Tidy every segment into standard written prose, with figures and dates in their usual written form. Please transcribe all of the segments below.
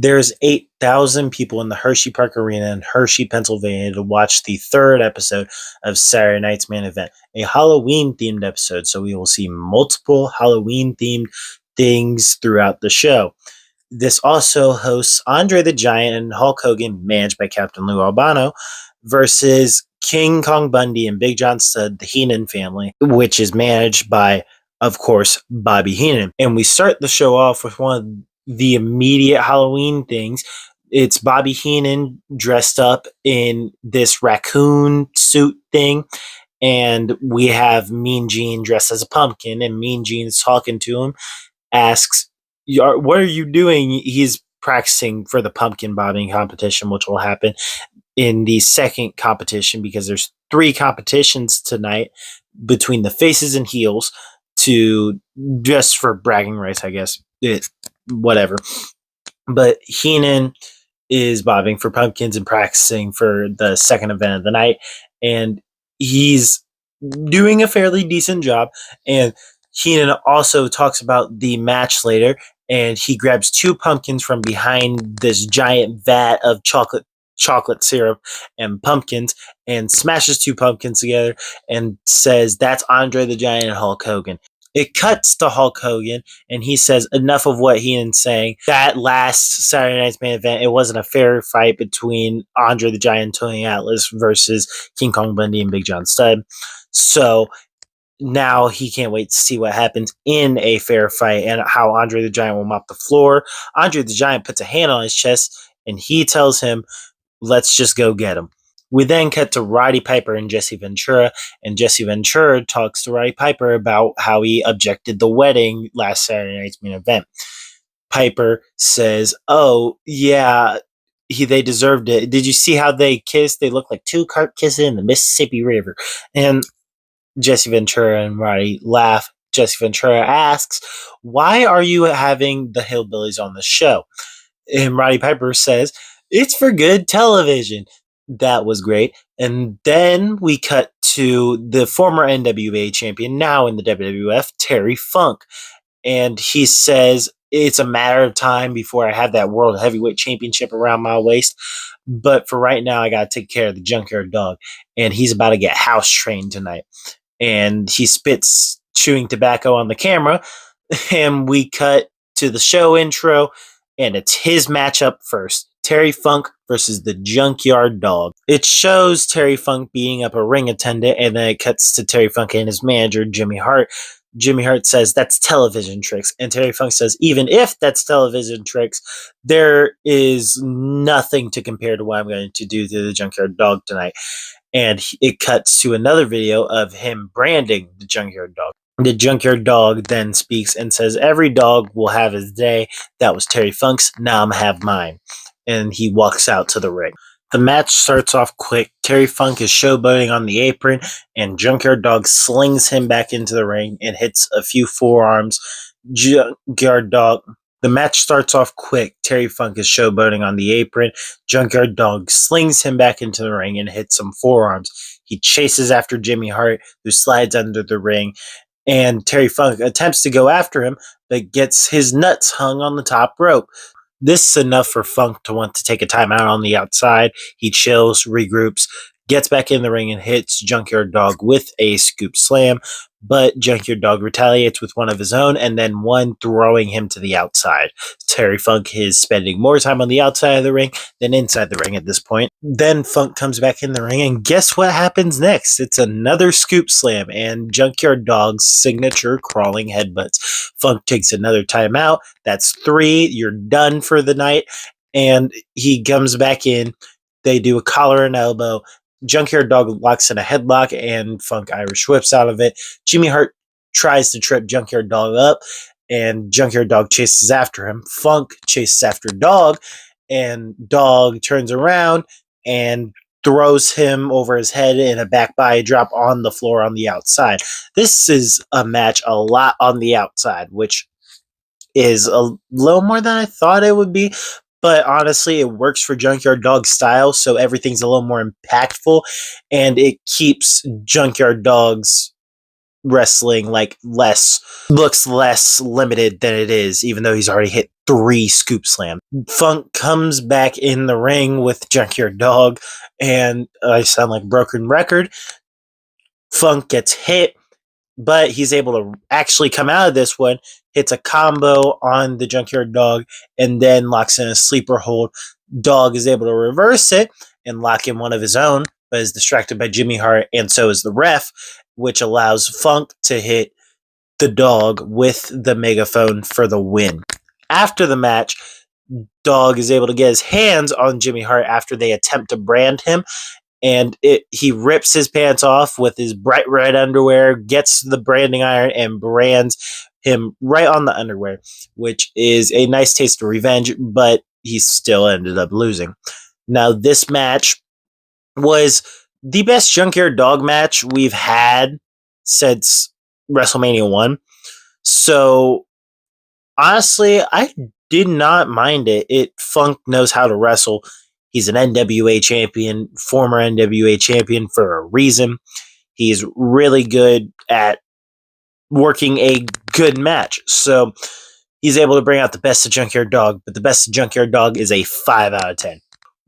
There's 8,000 people in the Hershey Park Arena in Hershey, Pennsylvania to watch the third episode of Saturday Night's Main Event, a Halloween-themed episode, so we will see multiple Halloween-themed things throughout the show. This also hosts Andre the Giant and Hulk Hogan, managed by Captain Lou Albano, versus King Kong Bundy and Big John Studd, the Heenan family, which is managed by, of course, Bobby Heenan. And we start the show off with one of the immediate Halloween things. It's Bobby Heenan dressed up in this raccoon suit thing. And we have Mean Gene dressed as a pumpkin, and Mean Gene's talking to him, asks, what are you doing? He's practicing for the pumpkin bobbing competition, which will happen in the second competition, because there's 3 competitions tonight between the faces and heels, to just for bragging rights, I guess. Whatever. But Heenan is bobbing for pumpkins and practicing for the second event of the night, and he's doing a fairly decent job. And Heenan also talks about the match later, and he grabs 2 pumpkins from behind this giant vat of chocolate syrup and pumpkins, and smashes 2 pumpkins together and says, that's Andre the Giant and Hulk Hogan. It cuts to Hulk Hogan, and he says, enough of what Heenan's saying. That last Saturday Night's Main Event, it wasn't a fair fight between Andre the Giant and Tony Atlas versus King Kong Bundy and Big John Studd. So now he can't wait to see what happens in a fair fight and how Andre the Giant will mop the floor. Andre the Giant puts a hand on his chest, and he tells him, let's just go get him. We then cut to Roddy Piper and Jesse Ventura, and Jesse Ventura talks to Roddy Piper about how he objected the wedding last Saturday Night's Main Event. Piper says, oh, yeah, they deserved it. Did you see how they kissed? They look like 2 carp kissing in the Mississippi River. And Jesse Ventura and Roddy laugh. Jesse Ventura asks, why are you having the Hillbillies on the show? And Roddy Piper says, it's for good television. That was great. And then we cut to the former NWA champion, now in the WWF, Terry Funk. And he says, it's a matter of time before I have that World Heavyweight Championship around my waist. But for right now, I got to take care of the Junkyard Dog. And he's about to get house trained tonight. And he spits chewing tobacco on the camera. And we cut to the show intro. And it's his matchup first. Terry Funk versus the Junkyard Dog. It shows Terry Funk beating up a ring attendant, and then it cuts to Terry Funk and his manager, Jimmy Hart. Jimmy Hart says, that's television tricks. And Terry Funk says, even if that's television tricks, there is nothing to compare to what I'm going to do to the Junkyard Dog tonight. And it cuts to another video of him branding the Junkyard Dog. The Junkyard Dog then speaks and says, every dog will have his day. That was Terry Funk's. Now I'm going to have mine. And he walks out to the ring. The match starts off quick. Terry Funk is showboating on the apron, and Junkyard Dog slings him back into the ring and hits a few forearms. Junkyard Dog. The match starts off quick. Terry Funk is showboating on the apron. Junkyard Dog slings him back into the ring and hits some forearms. He chases after Jimmy Hart, who slides under the ring, and Terry Funk attempts to go after him, but gets his nuts hung on the top rope. This is enough for Funk to want to take a timeout on the outside. He chills, regroups, gets back in the ring, and hits Junkyard Dog with a scoop slam. But Junkyard Dog retaliates with one of his own, and then one throwing him to the outside. Terry Funk is spending more time on the outside of the ring than inside the ring at this point. Then Funk comes back in the ring, and guess what happens next? It's another scoop slam, and Junkyard Dog's signature crawling headbutts. Funk takes another timeout. That's 3. You're done for the night. And he comes back in. They do a collar and elbow. Junkyard Dog locks in a headlock, and Funk Irish whips out of it. Jimmy Hart tries to trip Junkyard Dog up, and Junkyard Dog chases after him. Funk chases after Dog, and Dog turns around and throws him over his head in a back body drop on the floor on the outside. This is a match a lot on the outside, which is a little more than I thought it would be. But honestly, it works for Junkyard Dog's style, so everything's a little more impactful, and it keeps Junkyard Dog's wrestling looks less limited than it is, even though he's already hit 3 scoop slam. Funk comes back in the ring with Junkyard Dog, and I sound like broken record. Funk gets hit, but he's able to actually come out of this one, hits a combo on the Junkyard Dog, and then locks in a sleeper hold. Dog is able to reverse it and lock in one of his own, but is distracted by Jimmy Hart, and so is the ref, which allows Funk to hit the Dog with the megaphone for the win. After the match, Dog is able to get his hands on Jimmy Hart after they attempt to brand him, and he rips his pants off with his bright red underwear, gets the branding iron, and brands him right on the underwear, which is a nice taste of revenge, but he still ended up losing. Now, this match was the best Junkyard Dog match we've had since WrestleMania 1. So, honestly, I did not mind it. Funk knows how to wrestle. He's an NWA champion, former NWA champion for a reason. He's really good at working a good match. So he's able to bring out the best of Junkyard Dog, but the best of Junkyard Dog is a 5 out of 10.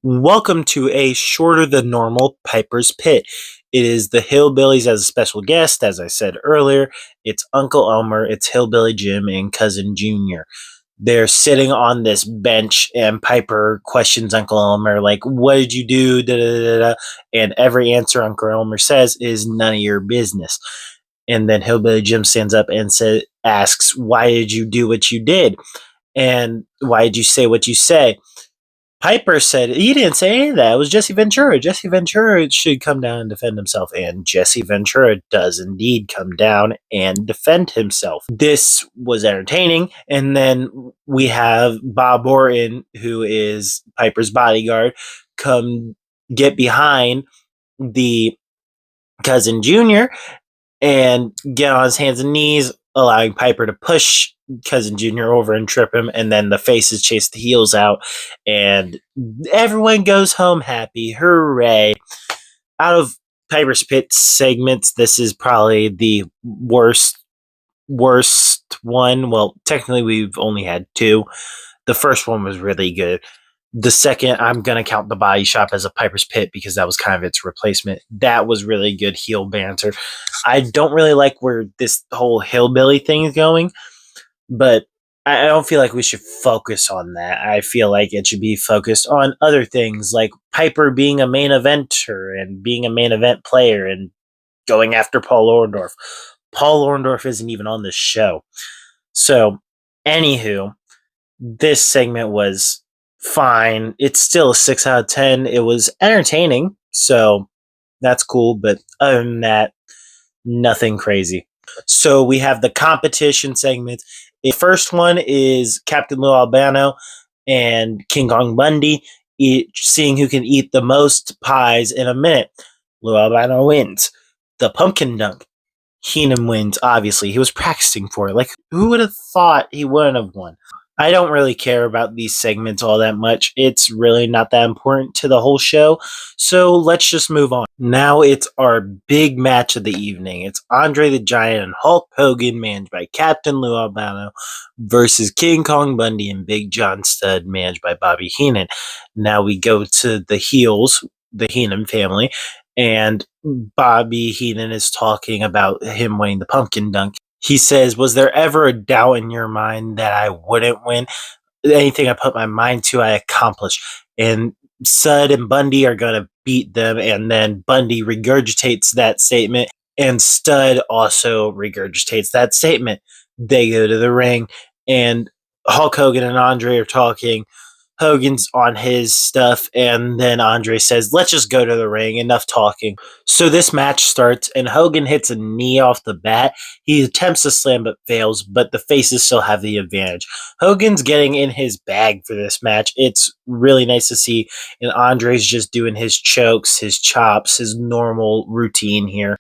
Welcome to a shorter than normal Piper's Pit. It is the Hillbillies as a special guest, as I said earlier. It's Uncle Elmer, it's Hillbilly Jim, and Cousin Junior. They're sitting on this bench, and Piper questions Uncle Elmer, like, what did you do? Da, da, da, da. And every answer Uncle Elmer says is none of your business. And then Hillbilly Jim stands up and asks, why did you do what you did? And why did you say what you say? Piper said, he didn't say any of that. It was Jesse Ventura. Jesse Ventura should come down and defend himself. And Jesse Ventura does indeed come down and defend himself. This was entertaining. And then we have Bob Orton, who is Piper's bodyguard, come get behind the Cousin Junior and get on his hands and knees, allowing Piper to push Cousin Junior over and trip him, and then the faces chase the heels out, and everyone goes home happy. Hooray. Out of Piper's Pit segments, this is probably the worst one. Well, technically we've only had 2. The first one was really good. The second, I'm going to count the Body Shop as a Piper's Pit because that was kind of its replacement. That was really good heel banter. I don't really like where this whole hillbilly thing is going, but I don't feel like we should focus on that. I feel like it should be focused on other things, like Piper being a main eventer and being a main event player and going after Paul Orndorff. Paul Orndorff isn't even on this show. So, anywho, this segment was fine. It's still a 6 out of 10. It was entertaining, so that's cool, but other than that, nothing crazy. So we have the competition segment. The first one is Captain Lou Albano and King Kong Bundy seeing who can eat the most pies in a minute. Lou Albano wins. The pumpkin dunk. Heenan wins, obviously. He was practicing for it. Like, who would have thought he wouldn't have won? I don't really care about these segments all that much. It's really not that important to the whole show. So let's just move on. Now it's our big match of the evening. It's Andre the Giant and Hulk Hogan, managed by Captain Lou Albano, versus King Kong Bundy and Big John Studd, managed by Bobby Heenan. Now we go to the heels, the Heenan family, and Bobby Heenan is talking about him winning the pumpkin dunk. He says, was there ever a doubt in your mind that I wouldn't win? Anything I put my mind to, I accomplish. And Studd and Bundy are going to beat them. And then Bundy regurgitates that statement. And Studd also regurgitates that statement. They go to the ring. And Hulk Hogan and Andre are talking. Hogan's on his stuff, and then Andre says, let's just go to the ring, enough talking. So this match starts, and Hogan hits a knee off the bat. He attempts to slam but fails, but the faces still have the advantage. Hogan's getting in his bag for this match. It's really nice to see, and Andre's just doing his chokes, his chops, his normal routine here.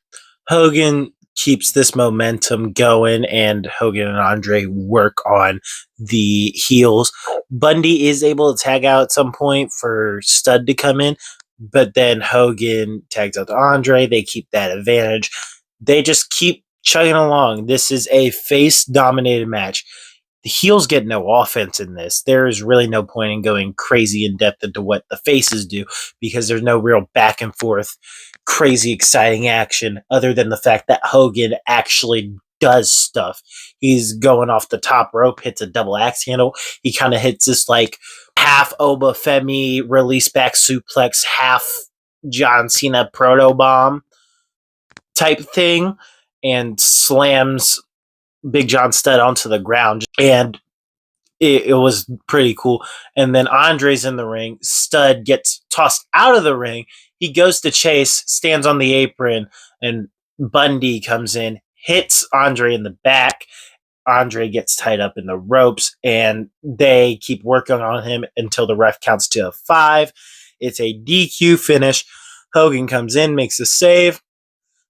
Hogan keeps this momentum going, and Hogan and Andre work on the heels. Bundy is able to tag out at some point for Studd to come in, but then Hogan tags out to Andre. They keep that advantage. They just keep chugging along. This is a face-dominated match. the heels get no offense in this. There is really no point in going crazy in depth into what the faces do because there's no real back and forth, crazy exciting action other than the fact that Hogan actually does stuff. He's going off the top rope, hits a double axe handle. He kind of hits this like half Oba Femi release back suplex, half John Cena proto bomb type thing, and slams Big John Studd onto the ground. And it was pretty cool. And then Andre's in the ring. Studd gets tossed out of the ring. He goes to chase, stands on the apron, and Bundy comes in, hits Andre in the back. Andre gets tied up in the ropes, and they keep working on him until the ref counts to 5. It's a DQ finish. Hogan comes in, makes a save.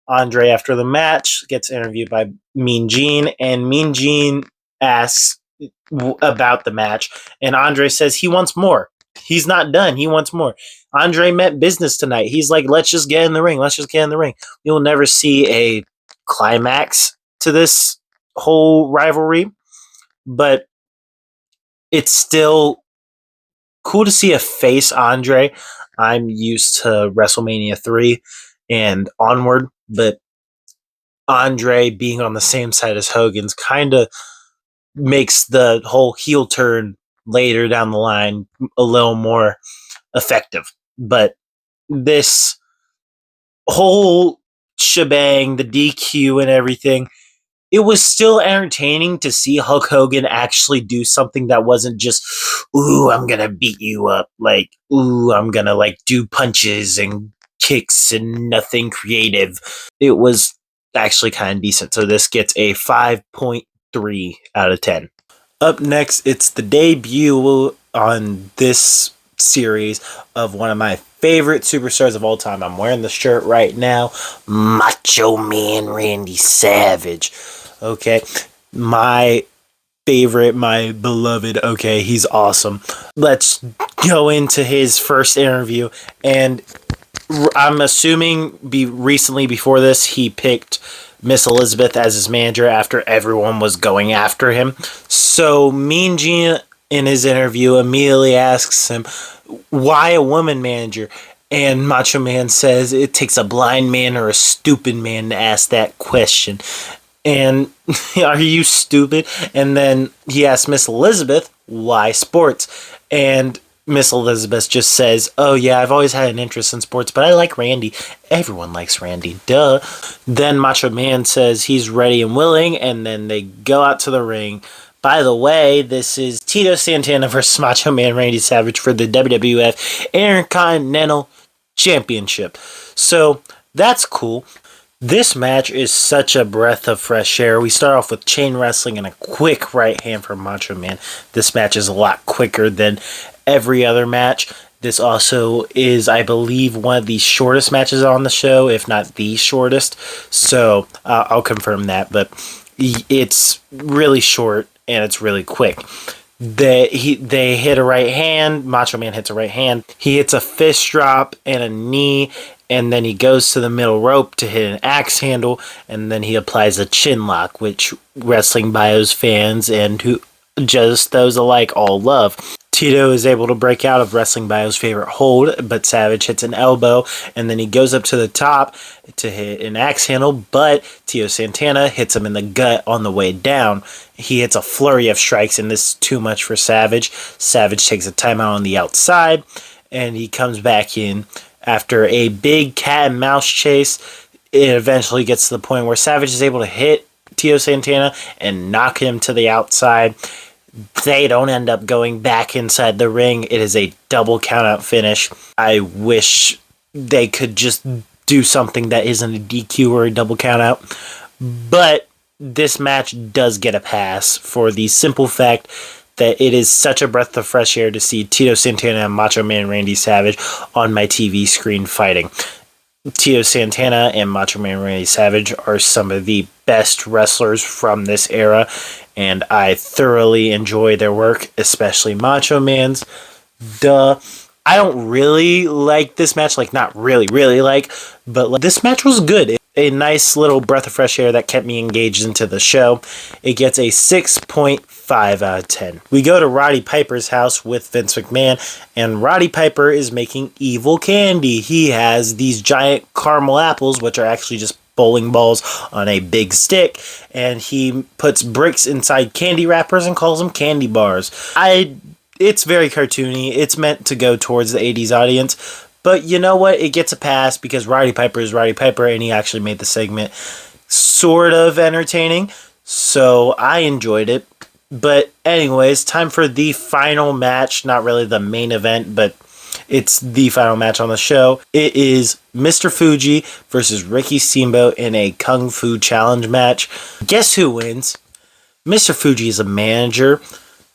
Andre, after the match, gets interviewed by Mean Gene, and Mean Gene asks about the match, and Andre says he wants more. He's not done. He wants more. Andre meant business tonight. He's like, let's just get in the ring. Let's just get in the ring. You'll never see a climax to this whole rivalry, but it's still cool to see a face Andre. I'm used to WrestleMania 3 and onward, but Andre being on the same side as Hogan's kind of makes the whole heel turn later down the line a little more effective. But this whole shebang, the DQ and everything, it was still entertaining to see Hulk Hogan actually do something that wasn't just, ooh, I'm going to beat you up. Like, ooh, I'm going to like do punches and kicks and nothing creative. It was actually kind of decent. So this gets a 5.3 out of 10. Up next, it's the debut on this series of one of my favorite superstars of all time. I'm wearing the shirt right now. Macho Man Randy Savage. Okay. My favorite, my beloved. Okay, he's awesome. Let's go into his first interview. And I'm assuming recently before this, he picked Miss Elizabeth as his manager after everyone was going after him. So Mean Gene in his interview immediately asks him, why a woman manager? And Macho Man says it takes a blind man or a stupid man to ask that question. And are you stupid? And then he asks Miss Elizabeth, why sports? And Miss Elizabeth just says, oh yeah, I've always had an interest in sports, but I like Randy. Everyone likes Randy, duh. Then Macho Man says he's ready and willing, and then they go out to the ring. By the way, this is Tito Santana versus Macho Man Randy Savage for the WWF Intercontinental Championship. So that's cool. This match is such a breath of fresh air. We start off with chain wrestling and a quick right hand from Macho Man. This match is a lot quicker than every other match. This also is, I believe, one of the shortest matches on the show, if not the shortest. So I'll confirm that, but it's really short and it's really quick. They hit a right hand. Macho Man hits a right hand. He hits a fist drop and a knee, and then he goes to the middle rope to hit an axe handle, and then he applies a chin lock, which Wrestling Bios fans and who just those alike all love. Tito is able to break out of Wrestling Bio's favorite hold, but Savage hits an elbow, and then he goes up to the top to hit an axe handle, but Tito Santana hits him in the gut on the way down. He hits a flurry of strikes, and this is too much for Savage. Savage takes a timeout on the outside, and he comes back in. After a big cat and mouse chase, it eventually gets to the point where Savage is able to hit Tito Santana and knock him to the outside. They don't end up going back inside the ring. It is a double countout finish. I wish they could just do something that isn't a DQ or a double countout. But this match does get a pass for the simple fact that it is such a breath of fresh air to see Tito Santana and Macho Man Randy Savage on my TV screen fighting. Tito Santana and Macho Man Randy Savage are some of the best wrestlers from this era, and I thoroughly enjoy their work, especially Macho Man's. Duh. I don't really like this match, like not really, really like, but like, this match was good. A nice little breath of fresh air that kept me engaged into the show. It gets a 6.5 out of 10. We go to Roddy Piper's house with Vince McMahon, and Roddy Piper is making evil candy. He has these giant caramel apples, which are actually just bowling balls on a big stick, and he puts bricks inside candy wrappers and calls them candy bars. It's very cartoony. It's meant to go towards the 80s audience. But you know what? It gets a pass because Roddy Piper is Roddy Piper, and he actually made the segment sort of entertaining. So I enjoyed it. But anyways, time for the final match. Not really the main event, but it's the final match on the show. It is Mr. Fuji versus Ricky Steamboat in a Kung Fu Challenge match. Guess who wins? Mr. Fuji is a manager.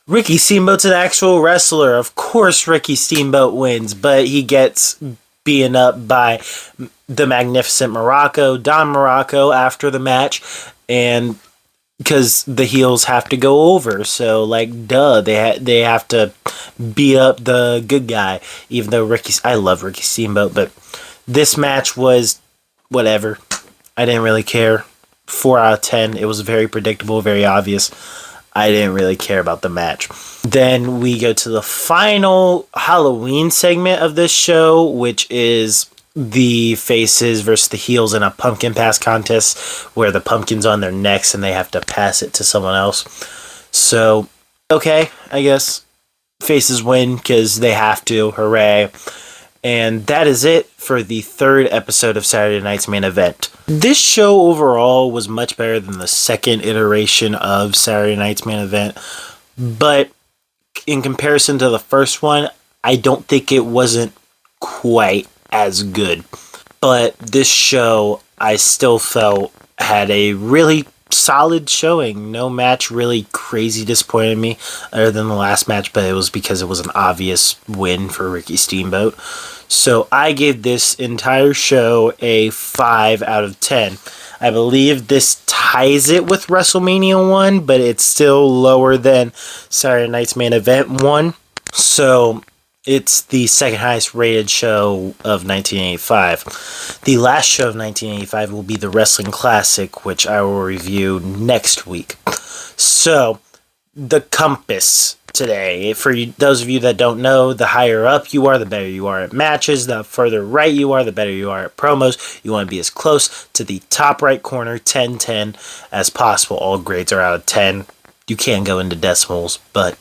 Ricky Steamboat's an actual wrestler. Of course Ricky Steamboat wins, but he gets beaten up by the Magnificent Morocco, Don Morocco, after the match, and because the heels have to go over, so like duh, they have to beat up the good guy. Even though I love Ricky Steamboat, but this match was whatever. I didn't really care. 4 out of 10. It was very predictable, very obvious. I didn't really care about the match. Then we go to the final Halloween segment of this show, which is the faces versus the heels in a pumpkin pass contest where the pumpkin's on their necks and they have to pass it to someone else. So, okay, I guess faces win because they have to. Hooray. And that is it for the 3rd episode of Saturday Night's Main Event. This show overall was much better than the 2nd iteration of Saturday Night's Main Event, but in comparison to the first one, I don't think it wasn't quite as good. But this show, I still felt had a really solid showing. No match really crazy disappointed me other than the last match, but it was because it was an obvious win for Ricky Steamboat. So I gave this entire show a 5 out of 10. I believe this ties it with WrestleMania 1, but it's still lower than Saturday Night's Main Event 1. So it's the second highest rated show of 1985. The last show of 1985 will be the Wrestling Classic, which I will review next week. So, the compass today. For those of you that don't know, the higher up you are, the better you are at matches. The further right you are, the better you are at promos. You want to be as close to the top right corner, 10-10, as possible. All grades are out of 10. You can go into decimals, but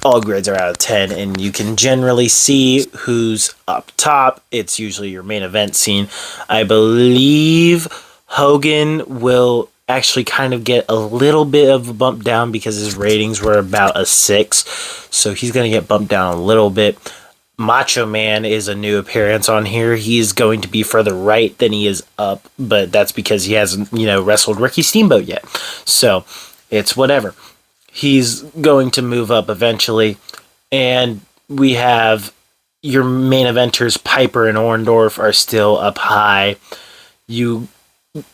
all grades are out of 10, and you can generally see who's up top. It's usually your main event scene. I believe Hogan will actually kind of get a little bit of a bump down because his ratings were about a 6, so he's going to get bumped down a little bit. Macho Man is a new appearance on here. He's going to be further right than he is up, but that's because he hasn't, wrestled Ricky Steamboat yet. So, it's whatever. He's going to move up eventually, and we have your main eventers, Piper and Orndorff, are still up high.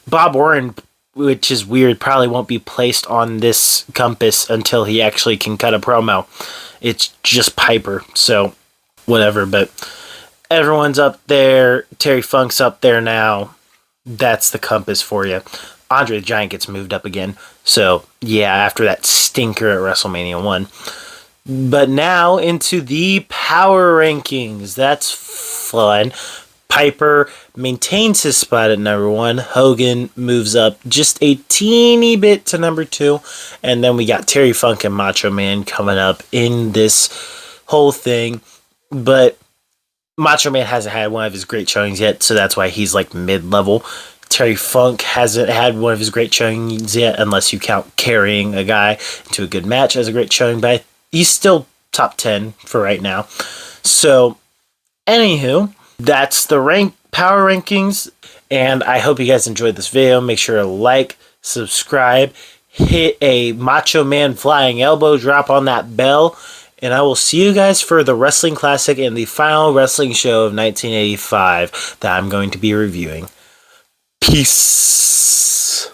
Bob Orton, which is weird, probably won't be placed on this compass until he actually can cut a promo. It's just Piper, so whatever, but everyone's up there. Terry Funk's up there now. That's the compass for you. Andre the Giant gets moved up again. So, yeah, after that stinker at WrestleMania 1. But now into the power rankings. That's fun. Piper maintains his spot at number 1. Hogan moves up just a teeny bit to number 2. And then we got Terry Funk and Macho Man coming up in this whole thing. But Macho Man hasn't had one of his great showings yet, so that's why he's like mid-level. Terry Funk hasn't had one of his great showings yet, unless you count carrying a guy into a good match as a great showing, but he's still top 10 for right now. So, anywho, that's the power rankings, and I hope you guys enjoyed this video. Make sure to like, subscribe, hit a Macho Man flying elbow drop on that bell, and I will see you guys for the Wrestling Classic and the final wrestling show of 1985 that I'm going to be reviewing. Peace.